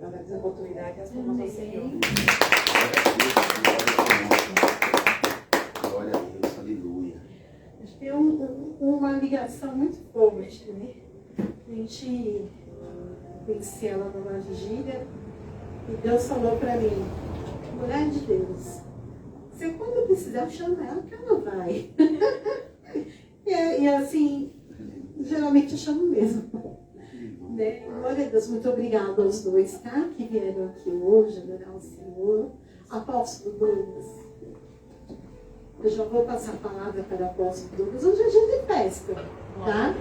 Dá a oportunidade às palmas ao Senhor. Glória a Deus, aleluia. A gente tem uma ligação muito forte, né? A gente conheci ela numa vigília e Deus falou para mim, mulher de Deus, você quando precisar chama ela que ela vai. e assim, geralmente eu chamo mesmo. Né? Glória a Deus, muito obrigada aos dois, tá? Que vieram aqui hoje adorar o Senhor. Apóstolo Douglas. Eu já vou passar a palavra para o apóstolo Douglas. Hoje é dia de festa, tá?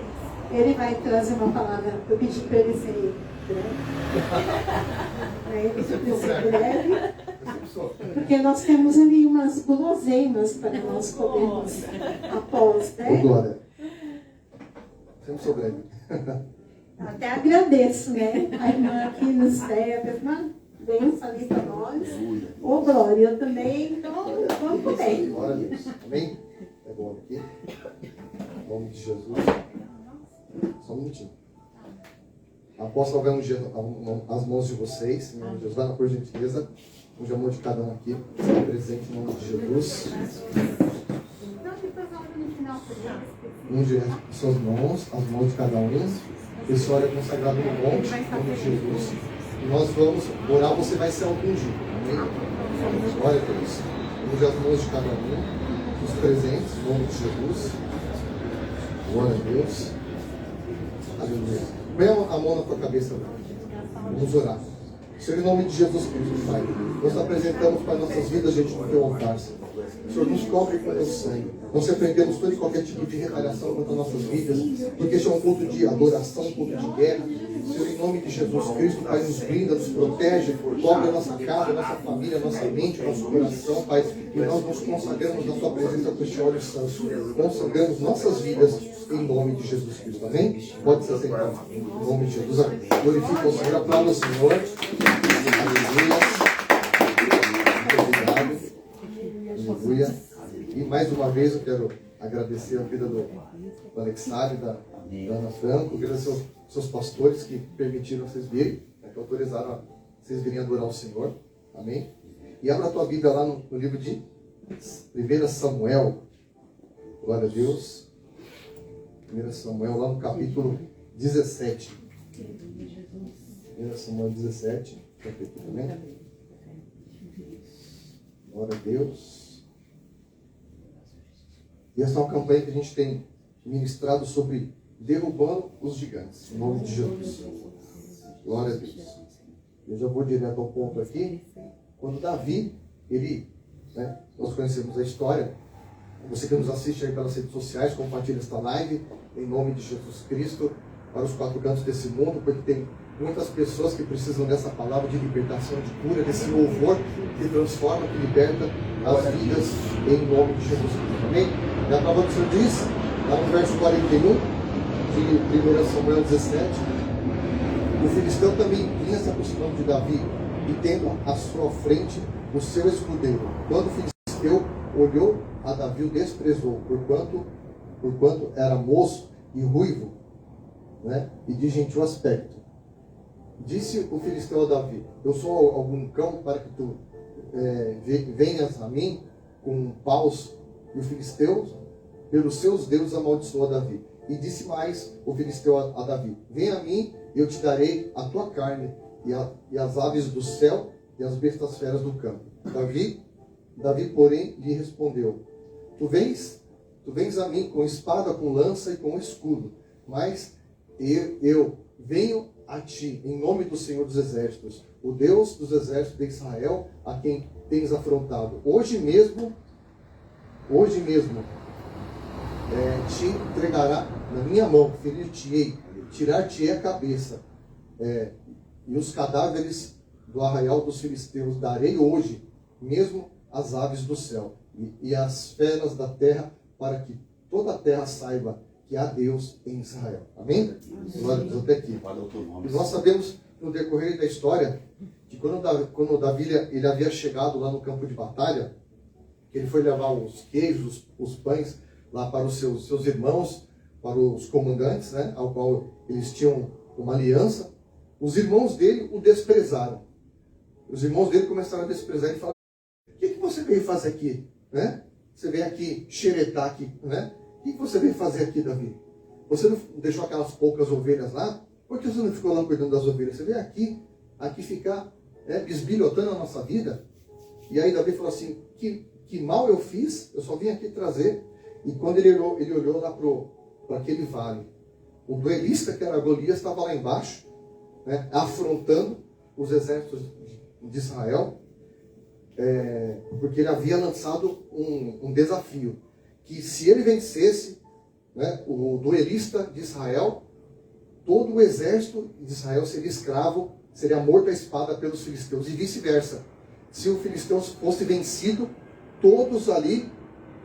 Ele vai trazer uma palavra, eu pedi para ele ser breve. Ele pediu para ser breve. Porque nós temos ali umas guloseimas para nós podermos após, né? Glória. Sempre sou breve. Até agradeço, né? A irmã aqui nos serve, a irmã benção ali para nós. Ô, Glória, eu também, então vamos comer. Glória a Deus. Amém? É bom aqui. Em nome de Jesus. Só um minutinho. Apóstolo vai ungir as mãos de vocês. Em nome de Jesus. Vai lá, por gentileza. Unge a mão de cada um aqui. Está presente em nome de Jesus. Unge as suas mãos, as mãos de cada um. Esse óleo é consagrado no monte, em nome de Jesus. E nós vamos orar, você vai ser ungido. Amém? Glória a Deus. Unge as mãos de cada um, os presentes, em nome de Jesus. Glória a Deus. Aleluia. Põe a mão na tua cabeça. Vamos orar. Senhor, em nome de Jesus Cristo, Pai, nós apresentamos para nossas vidas, gente, no teu altar, Senhor. Senhor, nos cobre com teu sangue. Nós repreendemos todo e qualquer tipo de retaliação contra nossas vidas, porque este é um culto de adoração, um culto de guerra. Senhor, em nome de Jesus Cristo, Pai, nos brinda, nos protege, cobre a nossa casa, a nossa família, a nossa mente, o nosso coração, Pai, e nós nos consagramos na Sua presença com este óleo santo. Consagramos nossas vidas em nome de Jesus Cristo. Amém? Pode se assentar. Em nome de Jesus. Glorifica o Senhor, aplauda o Senhor. Aleluia. Muito obrigado. Aleluia. E mais uma vez eu quero agradecer a vida do Alexandre, da Ana Franco, agradecer aos seus pastores que permitiram vocês virem, que autorizaram a vocês virem adorar o Senhor. Amém? E abra a tua Bíblia lá no livro de 1 Samuel. Glória a Deus. 1 Samuel, lá no capítulo 17. 1 Samuel 17, capítulo também. Glória a Deus. E essa é uma campanha que a gente tem ministrado sobre derrubando os gigantes, em nome de Jesus. Glória a Deus. Eu já vou direto ao ponto aqui. Quando Davi, nós conhecemos a história. Você que nos assiste aí pelas redes sociais, compartilha esta live, em nome de Jesus Cristo, para os quatro cantos desse mundo, porque tem muitas pessoas que precisam dessa palavra de libertação, de cura, desse louvor que transforma, que liberta as vidas, em nome de Jesus Cristo. Amém? E a palavra do Senhor diz, lá no verso 41, de 1 Samuel 17, o filisteu também vinha se aproximando de Davi, e tendo à sua frente o seu escudeiro. Quando o filisteu olhou a Davi, o desprezou, porquanto era moço e ruivo, e de gentil aspecto. Disse o filisteu a Davi: eu sou algum cão para que tu venhas a mim com paus? E o filisteu, pelos seus deuses, amaldiçoou a Davi. E disse mais o filisteu a Davi: vem a mim, e eu te darei a tua carne, e as aves do céu, e as bestas feras do campo. Davi, porém, lhe respondeu: Tu vens a mim com espada, com lança e com escudo, mas eu venho a ti, em nome do Senhor dos Exércitos, o Deus dos Exércitos de Israel, a quem tens afrontado. Hoje mesmo, te entregará na minha mão, ferir-te-ei, tirar-te-ei a cabeça, e os cadáveres do arraial dos filisteus darei hoje mesmo às aves do céu e às feras da terra, para que toda a terra saiba que há Deus em Israel. Amém? Glória a Deus, até aqui. E nós sabemos, no decorrer da história, que quando Davi ele havia chegado lá no campo de batalha, ele foi levar os queijos, os pães, lá para os seus irmãos, para os comandantes, ao qual eles tinham uma aliança. Os irmãos dele o desprezaram. Os irmãos dele começaram a desprezar e falaram: o que você veio fazer aqui? Né? Você veio aqui xeretar aqui, né? O que você veio fazer aqui, Davi? Você não deixou aquelas poucas ovelhas lá? Por que você não ficou lá cuidando das ovelhas? Você veio aqui ficar bisbilhotando a nossa vida? E aí Davi falou assim: que mal eu fiz, eu só vim aqui trazer. E quando ele olhou lá para aquele vale, o duelista, que era Golias, estava lá embaixo, né, afrontando os exércitos de Israel, porque ele havia lançado um desafio, que se ele vencesse, né, o duelista de Israel, todo o exército de Israel seria escravo, seria morto à espada pelos filisteus, e vice-versa. Se o filisteu fosse vencido, todos ali,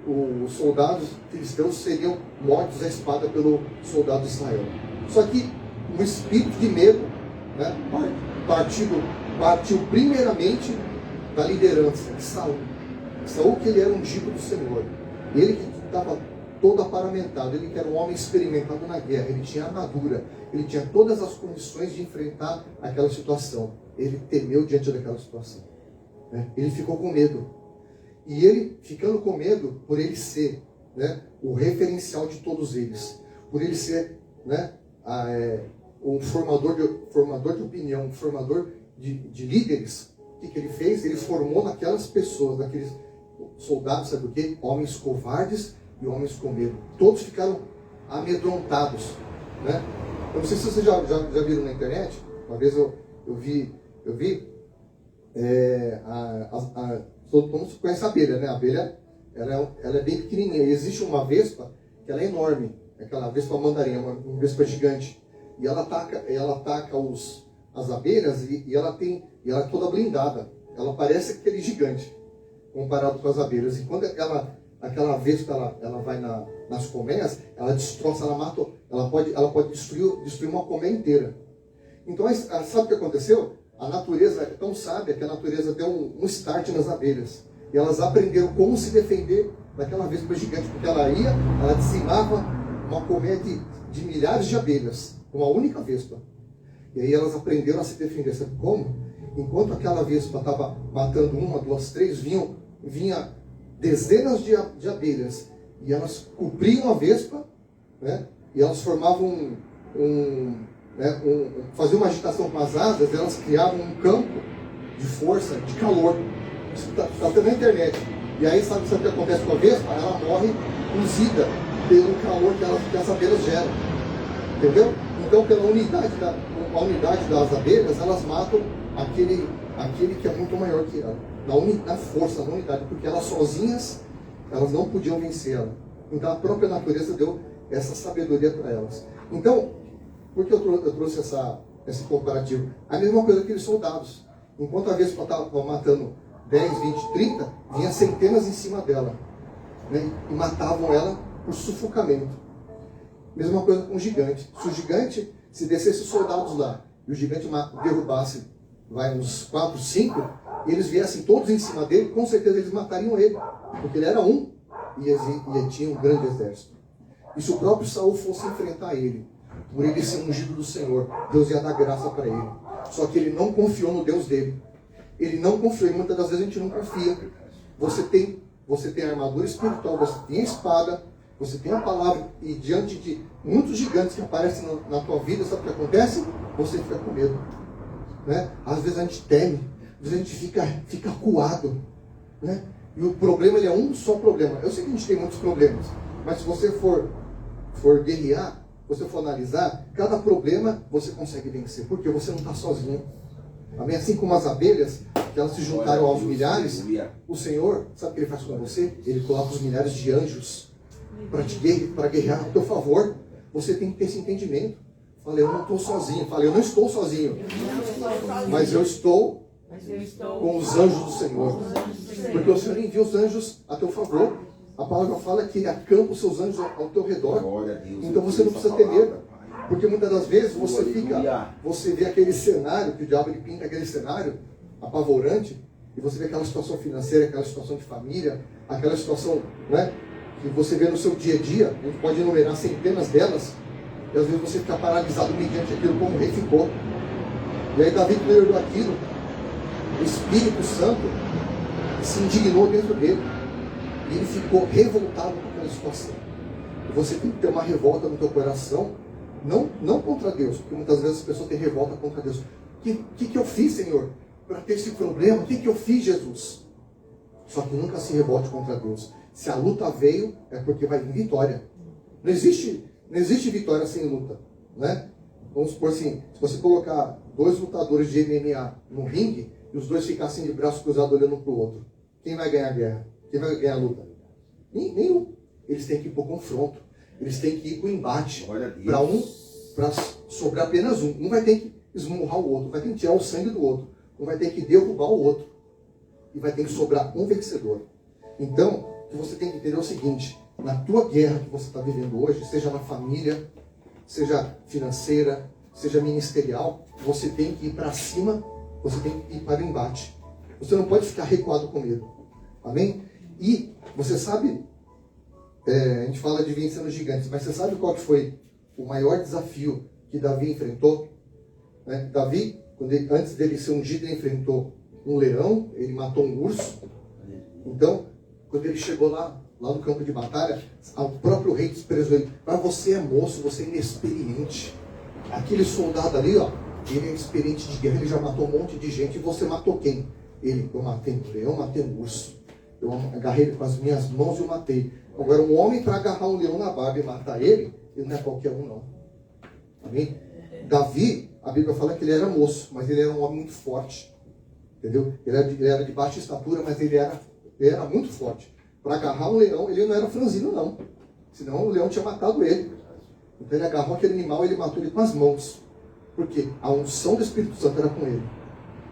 os soldados filisteus, seriam mortos à espada pelo soldado de Israel. Só que o espírito de medo, né, partiu primeiramente da liderança de Saul. Saul, que ele era ungido do Senhor. Ele que estava todo aparamentado, ele que era um homem experimentado na guerra, ele tinha armadura, ele tinha todas as condições de enfrentar aquela situação. Ele temeu diante daquela situação, né? Ele ficou com medo. E ele, ficando com medo, por ele ser, né, o referencial de todos eles, por ele ser, né, um formador de opinião, um formador de líderes, o que ele fez? Ele formou naquelas pessoas, naqueles soldados, sabe o quê? Homens covardes e homens com medo. Todos ficaram amedrontados, né? Eu não sei se vocês já viram na internet. Uma vez eu vi todo mundo conhece a abelha, né? A abelha, ela é bem pequenininha. E existe uma vespa que ela é enorme, aquela vespa mandarim, uma vespa gigante. E ela ataca as abelhas e ela é toda blindada. Ela parece aquele gigante comparado com as abelhas. E quando aquela vespa ela vai nas colmeias, ela destroça, ela mata, ela pode destruir uma colmeia inteira. Então, sabe o que aconteceu? A natureza é tão sábia que a natureza deu um start nas abelhas. E elas aprenderam como se defender daquela vespa gigante, porque ela dizimava uma colmeia de milhares de abelhas, uma única vespa. E aí elas aprenderam a se defender. Sabe como? Enquanto aquela vespa estava matando uma, duas, três, vinha dezenas de abelhas, e elas cobriam a vespa, né? E elas formavam faziam uma agitação com as asas, elas criavam um campo de força, de calor. Isso está até na internet. E aí sabe o que acontece com a vespa? Ela morre cozida pelo calor que as abelhas geram. Entendeu? Então, pela unidade das abelhas, elas matam aquele que é muito maior que ela. Na força, na unidade, porque elas sozinhas, elas não podiam vencer ela. Então a própria natureza deu essa sabedoria para elas. Então, por que eu trouxe esse comparativo? A mesma coisa que aqueles soldados. Enquanto a vespa estava matando 10, 20, 30, vinha centenas em cima dela, né? E matavam ela por sufocamento. Mesma coisa com o gigante. Se o gigante, se descesse os soldados lá, e o gigante derrubasse uns 4, 5, e eles viessem todos em cima dele, com certeza eles matariam ele, porque ele era um e tinha um grande exército. E se o próprio Saul fosse enfrentar ele, por ele ser ungido do Senhor, Deus ia dar graça para ele. Só que ele não confiou no Deus dele. Ele não confiou, e muitas das vezes a gente não confia. Você tem a armadura espiritual, você tem a espada, você tem a palavra, e diante de muitos gigantes que aparecem na tua vida, sabe o que acontece? Você fica com medo, né? Às vezes a gente teme, às vezes a gente fica acuado, né? E o problema, ele é um só problema. Eu sei que a gente tem muitos problemas, mas se você for guerrear, se você for analisar, cada problema você consegue vencer, porque você não está sozinho. Amém? Assim como as abelhas, que elas se juntaram aos milhares, o Senhor, sabe o que Ele faz com você? Ele coloca os milhares de anjos para guerrear a teu favor. Você tem que ter esse entendimento. Falei, eu não estou sozinho. Falei, eu não estou sozinho. Mas eu estou com os anjos do Senhor. Porque o Senhor envia os anjos a teu favor. A palavra fala que Ele acampa os seus anjos ao teu redor. Então você não precisa ter medo. Porque muitas das vezes você vê aquele cenário, que o diabo ele pinta aquele cenário apavorante, e você vê aquela situação financeira, aquela situação de família, aquela situação, né, que você vê no seu dia a dia. A gente pode enumerar centenas delas, e às vezes você fica paralisado mediante aquilo como o rei ficou. E aí Davi, quando ele olhou aquilo, o Espírito Santo se indignou dentro dele. E ele ficou revoltado com aquela situação. E você tem que ter uma revolta no teu coração, não contra Deus, porque muitas vezes as pessoas têm revolta contra Deus. O que eu fiz, Senhor, para ter esse problema? O que eu fiz, Jesus? Só que nunca se revolte contra Deus. Se a luta veio, é porque vai vir vitória. Não existe vitória sem luta, né? Vamos supor assim, se você colocar 2 lutadores de MMA no ringue, e os dois ficassem de braços cruzados olhando um para o outro, quem vai ganhar a guerra? Quem vai ganhar a luta? Nenhum. Eles têm que ir para o confronto. Eles têm que ir para o embate. Para sobrar apenas um. Um vai ter que esmurrar o outro, vai ter que tirar o sangue do outro. Um vai ter que derrubar o outro. E vai ter que sobrar um vencedor. Então, o que você tem que entender é o seguinte: na tua guerra que você está vivendo hoje, seja na família, seja financeira, seja ministerial, você tem que ir para cima, você tem que ir para o embate. Você não pode ficar recuado com medo. Amém? E você sabe, a gente fala de vencendo gigantes, mas você sabe qual que foi o maior desafio que Davi enfrentou? Davi, antes dele ser ungido, ele enfrentou um leão, ele matou um urso. Então, quando ele chegou lá no campo de batalha, o próprio rei desprezou ele. Mas você é moço, você é inexperiente. Aquele soldado ali, ele é experiente de guerra, ele já matou um monte de gente. E você matou quem? Eu matei um leão, matei um urso. Eu agarrei ele com as minhas mãos e eu matei. Agora, um homem para agarrar um leão na barba e matar ele não é qualquer um, não. Amém? Davi, a Bíblia fala que ele era moço, mas ele era um homem muito forte. Entendeu? Ele era de baixa estatura, mas ele era muito forte. Para agarrar um leão, ele não era franzino, não. Senão o leão tinha matado ele. Então ele agarrou aquele animal e ele matou ele com as mãos. Por quê? A unção do Espírito Santo era com ele.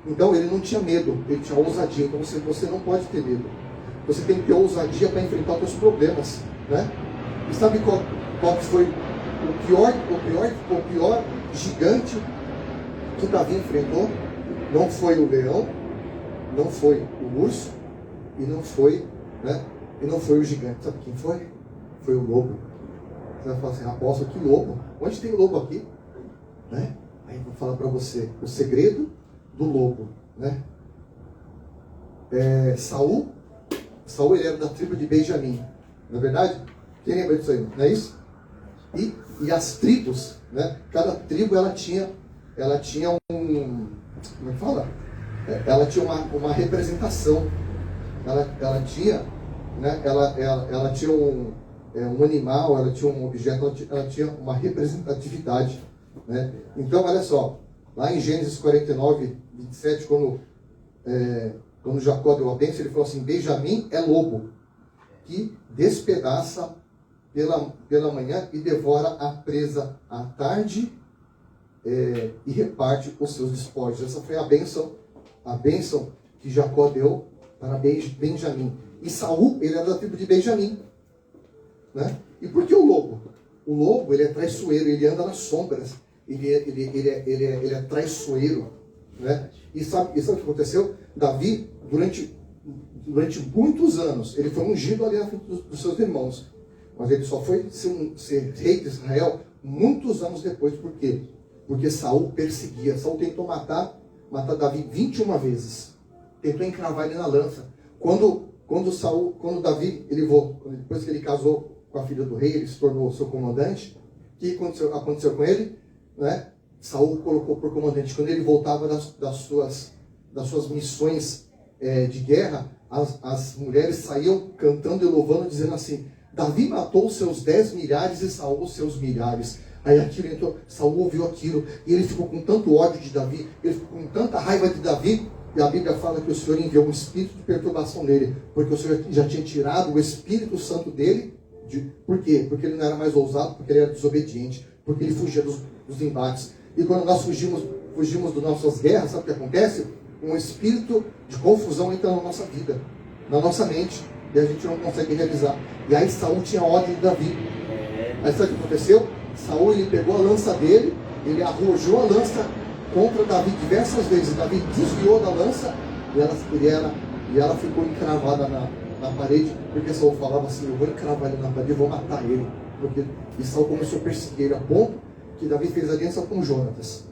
Então ele não tinha medo, ele tinha ousadia. Então você não pode ter medo. Você tem que ter ousadia para enfrentar os seus problemas, né? E sabe qual que foi o pior gigante que Davi enfrentou? Não foi o leão, não foi o urso e não foi, e não foi o gigante. Sabe quem foi? Foi o lobo. Você vai falar assim: apóstolo, que lobo? Onde tem lobo aqui? Né? Aí eu vou falar para você o segredo do lobo, né? Saul, ele era da tribo de Benjamim, não é verdade? Quem lembra disso aí? Não é isso? E as tribos, né? Cada tribo ela tinha um, como é que fala? Ela tinha uma representação. Ela tinha, né? Ela tinha um animal, ela tinha um objeto, ela tinha uma representatividade, né? Então, olha só, lá em Gênesis 49, 27, quando Jacó deu a bênção, ele falou assim: Benjamim é lobo, que despedaça pela manhã e devora a presa à tarde, e reparte os seus despojos. Essa foi a bênção que Jacó deu para Benjamim. E Saul, ele era da tribo de Benjamim, né? E por que o lobo? O lobo, ele é traiçoeiro, ele anda nas sombras, ele é traiçoeiro, né? E sabe o que aconteceu? Davi, durante muitos anos, ele foi ungido ali na frente dos seus irmãos, mas ele só foi ser rei de Israel muitos anos depois. Por quê? Porque Saul perseguia. Saul tentou matar Davi 21 vezes. Tentou encravar ele na lança. Quando Davi, depois que ele casou com a filha do rei, ele se tornou seu comandante. O que aconteceu com ele? Né? Saul colocou por comandante. Quando ele voltava das suas missões de guerra, as mulheres saíam cantando e louvando, dizendo assim: Davi matou seus 10 milhares e Saul seus milhares. Aí aquilo entrou, Saul ouviu aquilo, e ele ficou com tanto ódio de Davi, ele ficou com tanta raiva de Davi, e a Bíblia fala que o Senhor enviou um espírito de perturbação nele, porque o Senhor já tinha tirado o Espírito Santo dele. Por quê? Porque ele não era mais ousado, porque ele era desobediente, porque ele fugia dos embates. E quando nós fugimos das nossas guerras, sabe o que acontece? Um espírito de confusão entra na nossa vida, na nossa mente, e a gente não consegue realizar. E aí Saul tinha ódio de Davi. Aí sabe o que aconteceu? Saul, ele pegou a lança dele, ele arrojou a lança contra Davi diversas vezes. Davi desviou da lança e ela ficou encravada na parede, porque Saul falava assim: eu vou encravar ele na parede, eu vou matar ele. E Saul começou a perseguir ele, a ponto que Davi fez aliança com Jonatas.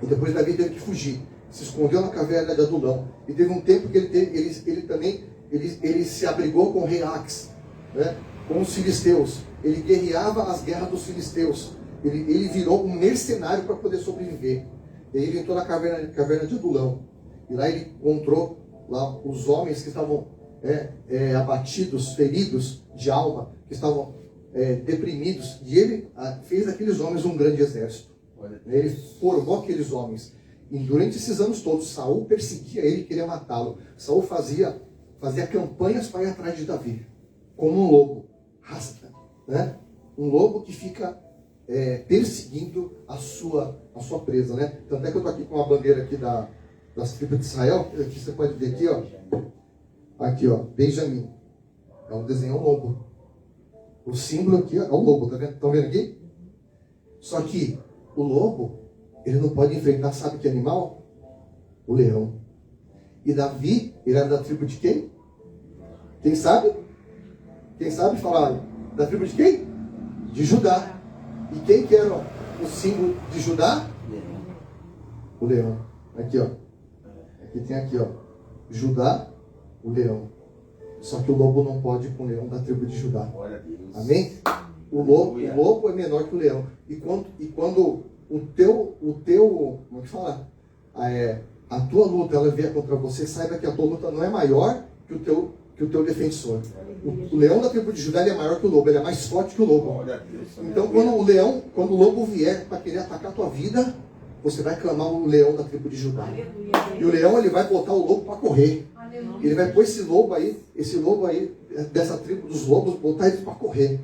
E depois Davi teve que fugir. Se escondeu na caverna de Adulão. E teve um tempo que ele se abrigou com o rei Ax, né? Com os filisteus. Ele guerreava as guerras dos filisteus. Ele virou um mercenário para poder sobreviver. E aí ele entrou na caverna de Adulão. E lá ele encontrou lá os homens que estavam abatidos, feridos de alma, que estavam deprimidos. E ele fez daqueles homens um grande exército. Ele formou aqueles homens. E durante esses anos todos, Saul perseguia ele e queria matá-lo. Saul fazia campanhas para ir atrás de Davi. Como um lobo. Rasta, né? Um lobo que fica perseguindo a sua presa, né? Tanto é que eu estou aqui com uma bandeira aqui das tribos de Israel. Aqui você pode ver aqui, ó. Aqui, ó, Benjamim. É um desenho, um lobo. O símbolo aqui é o lobo, tá vendo? Estão vendo aqui? Só que o lobo, ele não pode enfrentar, sabe que animal? O leão. E Davi, ele era da tribo de quem? Quem sabe? Quem sabe falar? Da tribo de quem? De Judá. E quem que era o símbolo de Judá? O leão. Aqui, ó. Aqui tem aqui, ó. Judá, o leão. Só que o lobo não pode ir com o leão da tribo de Judá. Amém? O lobo é menor que o leão. E quando o teu, como é que fala? A tua luta, ela vier contra você, saiba que a tua luta não é maior que o teu defensor. O leão da tribo de Judá, ele é maior que o lobo, ele é mais forte que o lobo. Então quando o lobo vier para querer atacar a tua vida, você vai clamar o leão da tribo de Judá. E o leão, ele vai botar o lobo para correr. Ele vai pôr esse lobo aí, dessa tribo dos lobos, botar ele para correr.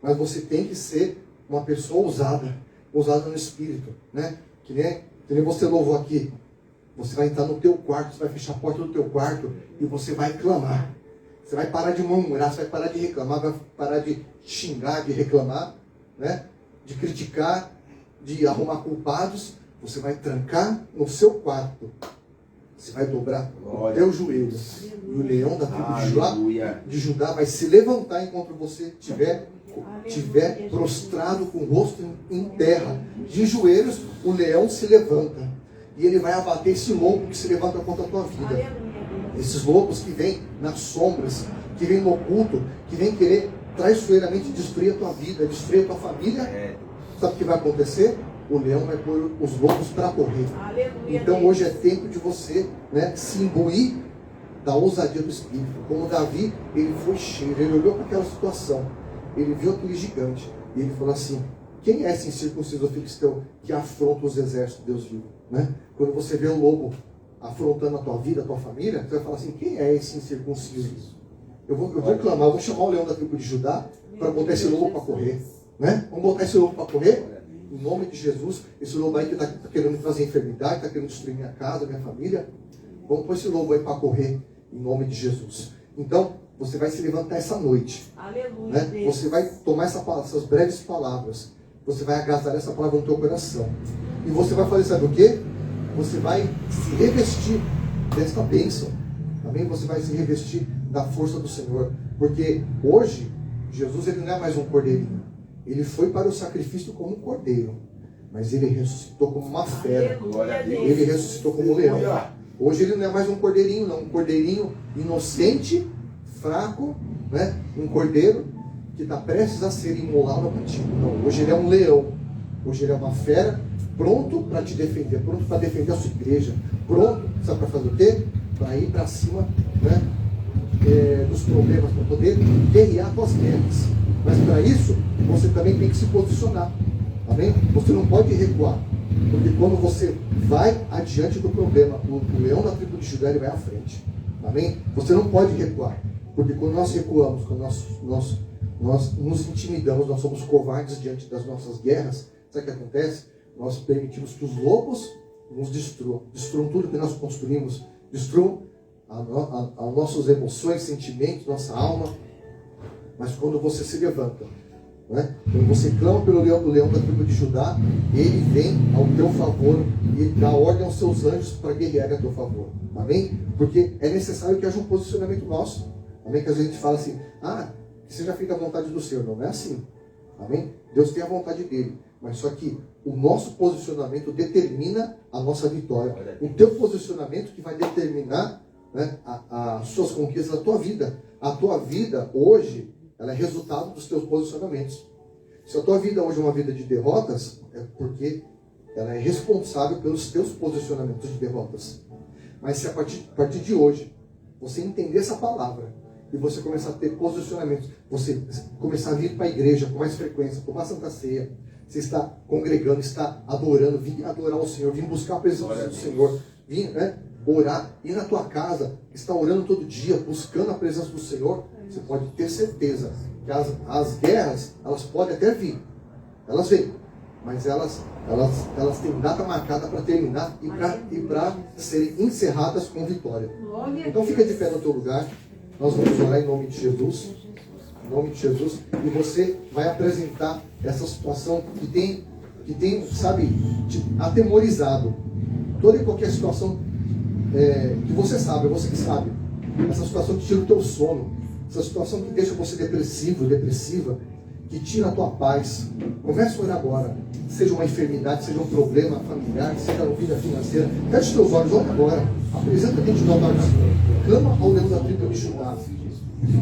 Mas você tem que ser uma pessoa ousada no espírito, né? Que nem você louvou aqui. Você vai entrar no teu quarto, você vai fechar a porta do teu quarto e você vai clamar. Você vai parar de murmurar, você vai parar de reclamar, vai parar de xingar, de reclamar, né? De criticar, de arrumar culpados. Você vai trancar no seu quarto. Você vai dobrar os teus joelhos. E o leão da tribo de Judá vai se levantar enquanto você estiver prostrado com o rosto em terra. De joelhos, o leão se levanta. E ele vai abater esse lobo que se levanta contra a tua vida. Esses lobos que vêm nas sombras, que vêm no oculto, que vêm querer traiçoeiramente destruir a tua vida, destruir a tua família. Sabe o que vai acontecer? O leão vai pôr os lobos para correr. Então hoje é tempo de você, né, se imbuir da ousadia do Espírito. Como Davi, ele foi cheio, ele olhou para aquela situação, ele viu aquele gigante e ele falou assim: quem é esse incircunciso filisteu que afronta os exércitos de Deus vivo? Né? Quando você vê o lobo afrontando a tua vida, a tua família, você vai falar assim: quem é esse incircunciso? Eu vou clamar, eu vou chamar o leão da tribo de Judá para botar esse lobo para correr. Né? Vamos botar esse lobo para correr? Em nome de Jesus. Esse lobo aí que está querendo trazer enfermidade, está querendo destruir minha casa, minha família. Vamos pôr esse lobo aí para correr. Em nome de Jesus. Então, você vai se levantar essa noite. Aleluia. Né? Você vai tomar essas breves palavras. Você vai agasalhar essa palavra no teu coração. E você vai fazer, sabe o quê? Você vai se revestir desta bênção. Amém? Você vai se revestir da força do Senhor. Porque hoje, Jesus, ele não é mais um cordeirinho. Ele foi para o sacrifício como um cordeiro. Mas ele ressuscitou como uma fera. Ele ressuscitou como um leão. Hoje ele não é mais um cordeirinho, não. Um cordeirinho inocente, fraco, né? Um cordeiro que está prestes a ser imolado ao contigo. Não, hoje ele é um leão. Hoje ele é uma fera, pronto para te defender, pronto para defender a sua igreja, pronto, sabe para fazer o quê? Para ir para cima, né? Dos problemas, para poder guerrear tuas guerras. Mas para isso, você também tem que se posicionar. Amém? Você não pode recuar. Porque quando você vai adiante do problema, o leão da tribo de Judá, ele vai à frente. Amém? Você não pode recuar. Porque quando nós recuamos, quando nós nos intimidamos, nós somos covardes diante das nossas guerras, sabe o que acontece? Nós permitimos que os lobos nos destruam. Destruam tudo que nós construímos. Destruam as nossas emoções, sentimentos, nossa alma. Mas quando você se levanta, né? Quando você clama pelo leão da tribo de Judá, ele vem ao teu favor e ele dá ordem aos seus anjos para guerrear a teu favor. Amém? Porque é necessário que haja um posicionamento nosso. Amém? Que a gente fala assim: que seja feita a vontade do Senhor. Não é assim. Amém? Deus tem a vontade dele. Mas só que O nosso posicionamento determina a nossa vitória. O teu posicionamento que vai determinar, né, as suas conquistas da tua vida. A tua vida hoje, ela é resultado dos teus posicionamentos. Se a tua vida hoje é uma vida de derrotas, é porque ela é responsável pelos teus posicionamentos de derrotas. Mas se a partir de hoje você entender essa palavra e você começar a ter posicionamentos, você começar a vir para a igreja com mais frequência, tomar Santa Ceia, você está congregando, está adorando, vir adorar o Senhor, vir buscar a presença do Senhor, vir, né, orar, ir na tua casa, está orando todo dia, buscando a presença do Senhor, você pode ter certeza que as guerras, elas podem até vir, elas vêm, mas elas têm data marcada para terminar e para serem encerradas com vitória. Então fica de pé no teu lugar, nós vamos orar em nome de Jesus. Em nome de Jesus, e você vai apresentar essa situação que tem, sabe, te atemorizado. Toda e qualquer situação que você sabe, é você que sabe. Essa situação que tira o teu sono, essa situação que deixa você depressivo, depressiva, que tira a tua paz. Comece a orar agora. Seja uma enfermidade, seja um problema familiar, seja uma vida financeira. Feche os teus olhos, olha agora. Apresenta diante do altar do Senhor. Clama ao Deus da tribo de Judá.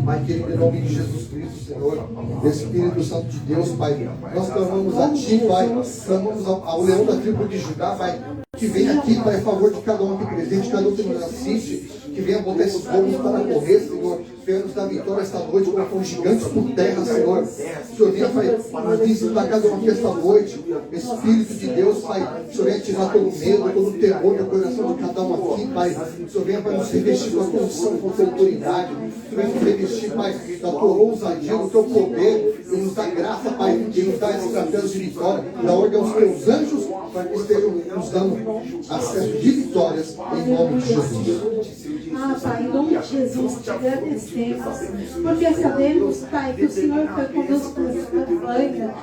Pai querido, em nome de Jesus Cristo, Senhor, Espírito Santo de Deus, Pai, nós clamamos a Ti, Pai, clamamos ao leão da tribo de Judá, Pai, que venha aqui, Pai, a favor de cada um aqui presente, cada um que nos assiste, que venha botar esses povos para correr, Senhor, venha nos dar vitória esta noite contra os gigantes por terra, Senhor. O Senhor venha, Pai, nos visitar cada um aqui esta noite, Espírito de Deus, Pai, o Senhor venha tirar todo o medo, todo o terror do coração de cada um aqui, Pai, o Senhor venha, Pai, nos revestir com a condição, com a tua autoridade, o Senhor venha nos revestir, Pai, da tua ousadia, do teu poder, e nos dá graça, Pai, e nos dá estratégias de vitória, da ordem aos teus anjos, para que estejam nos dando acesso de vitórias, em nome de Jesus. Pai, em nome de Jesus, te agradecemos, porque sabemos, Pai, que o Senhor foi conosco nessa campanha.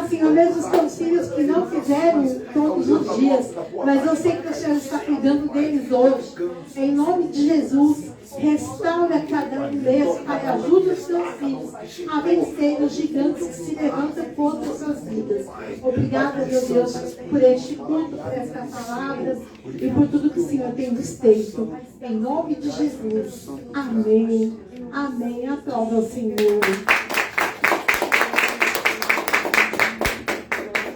Senhor, mesmo os teus filhos que não fizeram todos os dias, mas eu sei que o Senhor está cuidando deles hoje. Em nome de Jesus, restaura cada um deles, Pai, ajuda os teus filhos a vencer os gigantes que se levantam contra as suas vidas. Obrigada, meu Deus, por este culto, por esta palavra e por tudo que o Senhor tem nos feito. Em nome de Jesus. Amém. Amém. Aplauda o Senhor.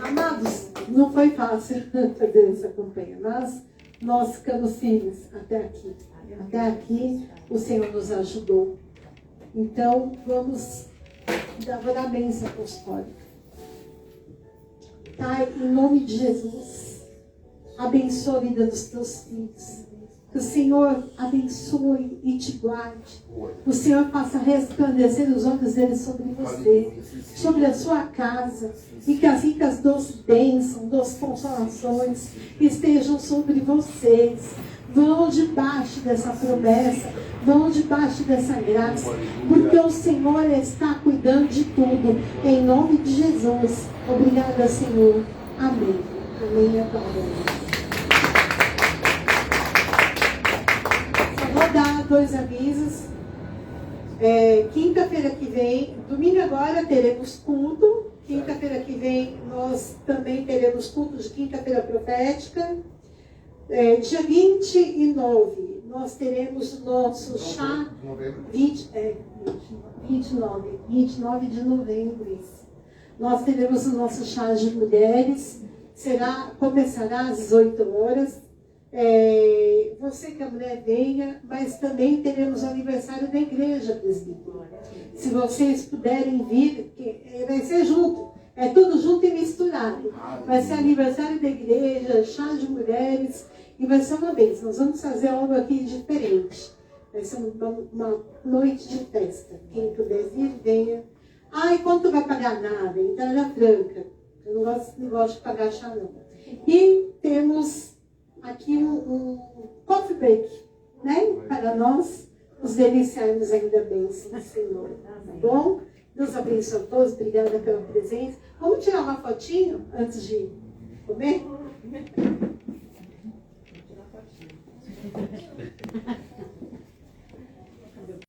Amados, não foi fácil fazer essa campanha, mas nós ficamos firmes até aqui. Até aqui o Senhor nos ajudou. Então, vamos dar a bênção apostólica. Pai, em nome de Jesus, abençoa a vida dos teus filhos. Que o Senhor abençoe e te guarde. O Senhor faça resplandecer os olhos dele sobre você, sobre a sua casa. E que as ricas doces bênçãos, doces consolações estejam sobre vocês. Vão debaixo dessa promessa, vão debaixo dessa graça, porque o Senhor está cuidando de tudo, em nome de Jesus. Obrigada, Senhor. Amém. Amém. Só vou dar 2 avisos. Quinta-feira que vem, domingo agora, teremos culto. Quinta-feira que vem, nós também teremos culto de quinta-feira profética. Dia 29, nós teremos nosso chá, 29 de novembro, isso. Nós teremos o nosso chá de mulheres, começará às 18 horas. Você que é mulher, venha, mas também teremos o aniversário da igreja, presbítero. Se vocês puderem vir, vai ser junto, é tudo junto e misturado. Vai ser aniversário da igreja, chá de mulheres. E vai ser uma bênção. Nós vamos fazer algo aqui diferente. Vai ser uma noite de festa. Quem puder vir, venha. E quanto vai pagar? Nada. Entrada franca. Eu não gosto de pagar chá, não. E temos aqui um coffee break, né? Para nós nos deliciarmos ainda bem, sim, Senhor. Tá bom? Deus abençoe a todos. Obrigada pela presença. Vamos tirar uma fotinho antes de comer?